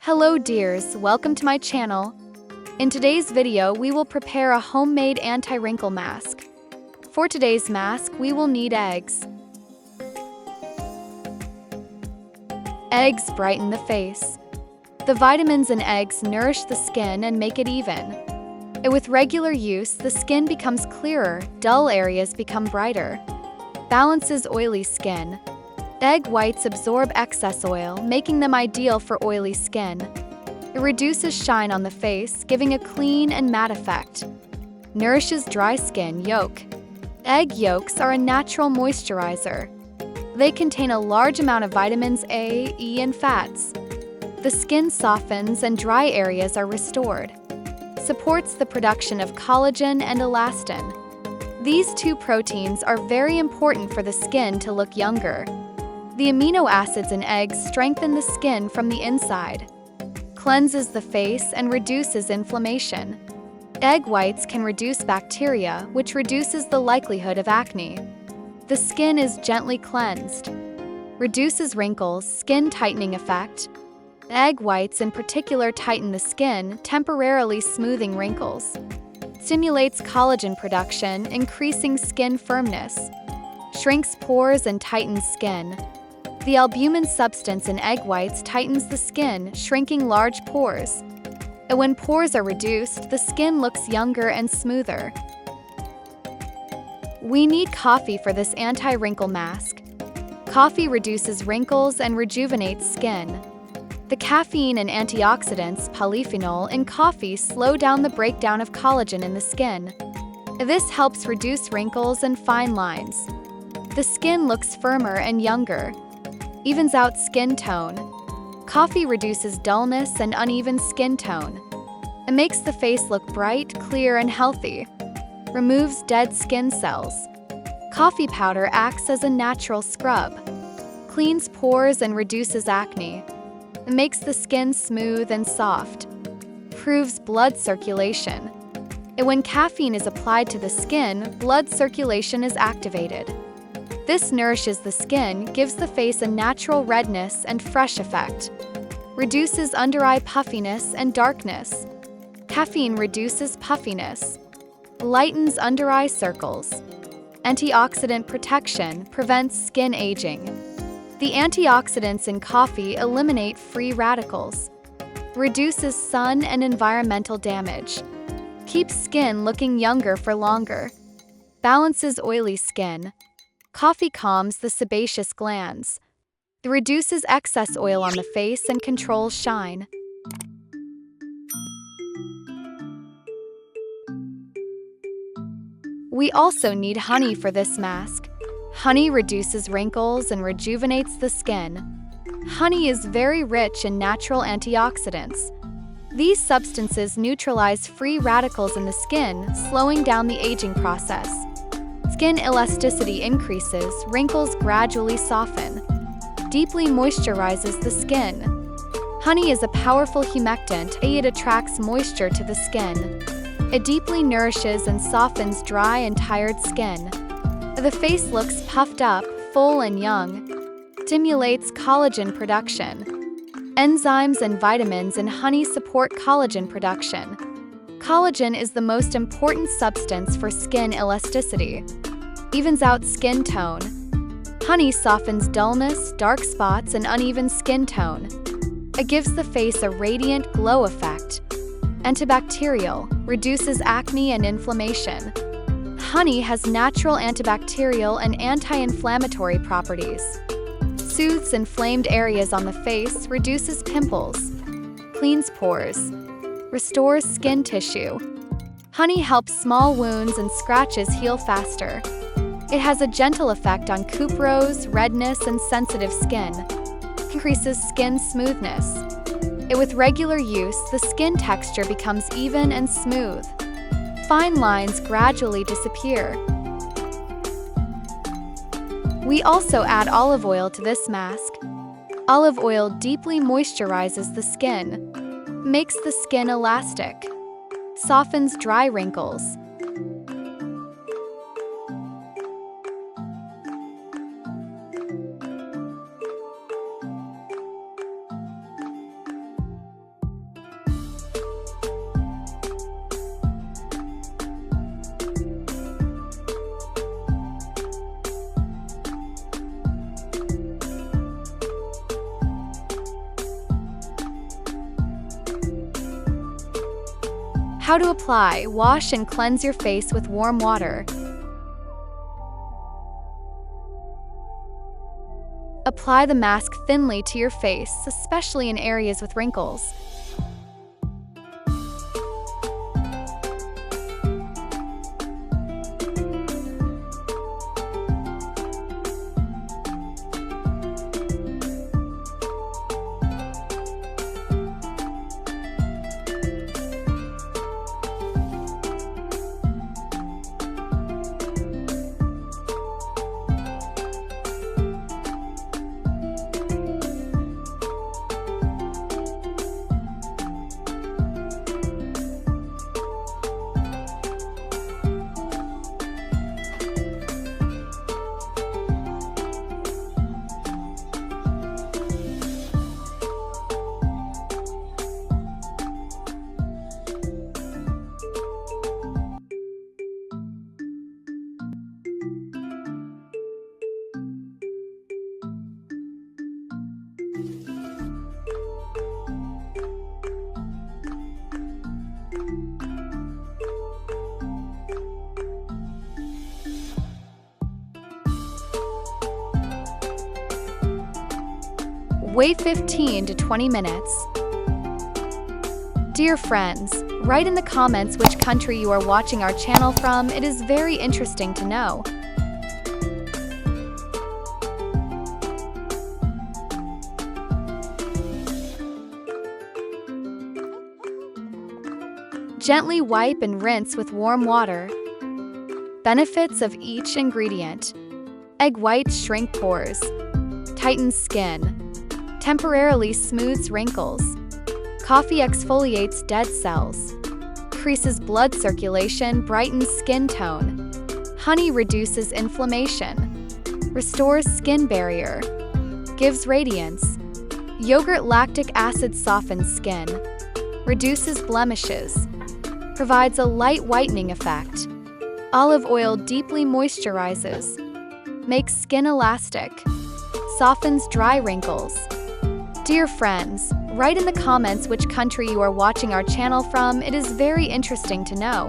Hello dears, welcome to my channel. In today's video, we will prepare a homemade anti-wrinkle mask. For today's mask, we will need eggs. Eggs brighten the face. The vitamins in eggs nourish the skin and make it even. With regular use, the skin becomes clearer, dull areas become brighter. Balances oily skin. Egg whites absorb excess oil, making them ideal for oily skin. It reduces shine on the face, giving a clean and matte effect. Nourishes dry skin yolk. Egg yolks are a natural moisturizer. They contain a large amount of vitamins A, E, and fats. The skin softens and dry areas are restored. Supports the production of collagen and elastin. These two proteins are very important for the skin to look younger. The amino acids in eggs strengthen the skin from the inside, cleanses the face, and reduces inflammation. Egg whites can reduce bacteria, which reduces the likelihood of acne. The skin is gently cleansed. Reduces wrinkles, skin tightening effect. Egg whites in particular tighten the skin, temporarily smoothing wrinkles. Stimulates collagen production, increasing skin firmness. Shrinks pores and tightens skin. The albumin substance in egg whites tightens the skin, shrinking large pores. And when pores are reduced, the skin looks younger and smoother. We need coffee for this anti-wrinkle mask. Coffee reduces wrinkles and rejuvenates skin. The caffeine and antioxidants, polyphenol, in coffee slow down the breakdown of collagen in the skin. This helps reduce wrinkles and fine lines. The skin looks firmer and younger. Evens out skin tone. Coffee reduces dullness and uneven skin tone. It makes the face look bright, clear, and healthy. Removes dead skin cells. Coffee powder acts as a natural scrub. Cleans pores and reduces acne. It makes the skin smooth and soft. Improves blood circulation. When caffeine is applied to the skin, blood circulation is activated. This nourishes the skin, gives the face a natural redness and fresh effect. Reduces under-eye puffiness and darkness. Caffeine reduces puffiness. Lightens under-eye circles. Antioxidant protection prevents skin aging. The antioxidants in coffee eliminate free radicals. Reduces sun and environmental damage. Keeps skin looking younger for longer. Balances oily skin. Coffee calms the sebaceous glands. It reduces excess oil on the face and controls shine. We also need honey for this mask. Honey reduces wrinkles and rejuvenates the skin. Honey is very rich in natural antioxidants. These substances neutralize free radicals in the skin, slowing down the aging process. Skin elasticity increases, wrinkles gradually soften. Deeply moisturizes the skin. Honey is a powerful humectant. It attracts moisture to the skin. It deeply nourishes and softens dry and tired skin. The face looks puffed up, full and young. Stimulates collagen production. Enzymes and vitamins in honey support collagen production. Collagen is the most important substance for skin elasticity. Evens out skin tone. Honey softens dullness, dark spots, and uneven skin tone. It gives the face a radiant glow effect. Antibacterial, reduces acne and inflammation. Honey has natural antibacterial and anti-inflammatory properties. Soothes inflamed areas on the face, reduces pimples. Cleans pores. Restores skin tissue. Honey helps small wounds and scratches heal faster. It has a gentle effect on couperose, redness, and sensitive skin. Increases skin smoothness. With regular use, the skin texture becomes even and smooth. Fine lines gradually disappear. We also add olive oil to this mask. Olive oil deeply moisturizes the skin. Makes the skin elastic. Softens dry wrinkles. How to apply: wash and cleanse your face with warm water. Apply the mask thinly to your face, especially in areas with wrinkles. Wait 15 to 20 minutes. Dear friends, write in the comments which country you are watching our channel from. It is very interesting to know. Gently wipe and rinse with warm water. Benefits of each ingredient: egg whites shrink pores, tightens skin, temporarily smooths wrinkles. Coffee exfoliates dead cells, increases blood circulation, brightens skin tone. Honey reduces inflammation, restores skin barrier, gives radiance. Yogurt lactic acid softens skin, reduces blemishes, provides a light whitening effect. Olive oil deeply moisturizes, makes skin elastic, softens dry wrinkles. Dear friends, write in the comments which country you are watching our channel from. It is very interesting to know.